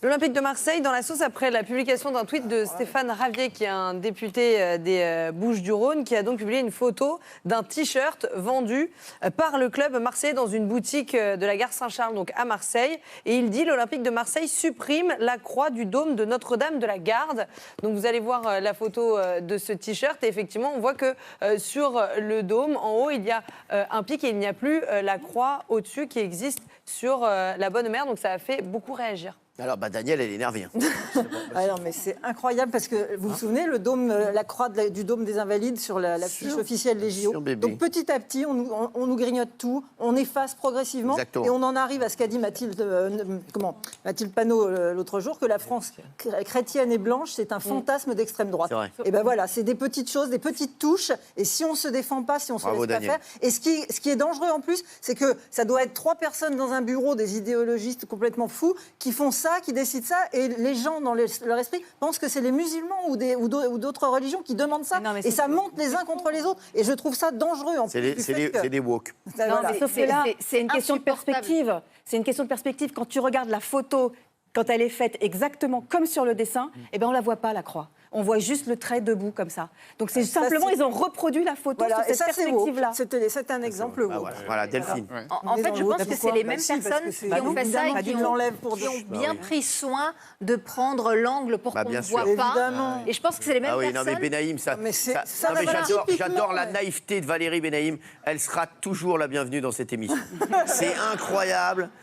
L'Olympique de Marseille dans la sauce après la publication d'un tweet de Stéphane Ravier, qui est un député des Bouches-du-Rhône, qui a donc publié une photo d'un t-shirt vendu par le club marseillais dans une boutique de la gare Saint-Charles, donc à Marseille. Et il dit: l'Olympique de Marseille supprime la croix du dôme de Notre-Dame de la Garde. Donc vous allez voir la photo de ce t-shirt et effectivement on voit que sur le dôme, en haut, il y a un pic et il n'y a plus la croix au-dessus qui existe sur la Bonne Mère. Donc ça a fait beaucoup réagir. Alors, Daniel, elle est énervée. Alors, mais c'est incroyable parce que vous vous souvenez, le dôme, la croix du dôme des Invalides sur l'affiche officielle des JO. Donc petit à petit, on nous grignote tout, on efface progressivement. Exactement. Et on en arrive à ce qu'a dit Mathilde Panot l'autre jour, que la France chrétienne et blanche, c'est un fantasme d'extrême droite. Et ben voilà, c'est des petites choses, des petites touches. Et si on se défend pas, si on se laisse pas faire. Et ce qui est dangereux en plus, c'est que ça doit être 3 personnes dans un bureau, des idéologistes complètement fous, qui font ça, qui décident ça, et les gens dans leur esprit pensent que c'est les musulmans ou d'autres religions qui demandent ça, et ça monte les uns contre les autres, et je trouve ça dangereux. C'est des woke. C'est une question de perspective. C'est une question de perspective. Quand tu regardes la photo, quand elle est faite exactement comme sur le dessin, eh ben on la voit pas, la croix. On voit juste le trait debout comme ça. Donc c'est simplement, ils ont reproduit la photo sur cette perspective-là. C'est un exemple. Voilà, Delphine. En fait, je pense que c'est les mêmes personnes qui ont fait ça et qui ont bien pris soin de prendre l'angle pour qu'on ne voit pas. Et je pense que c'est les mêmes personnes. Non mais Benaïm, j'adore la naïveté de Valérie Benaïm. Elle sera toujours la bienvenue dans cette émission. C'est incroyable.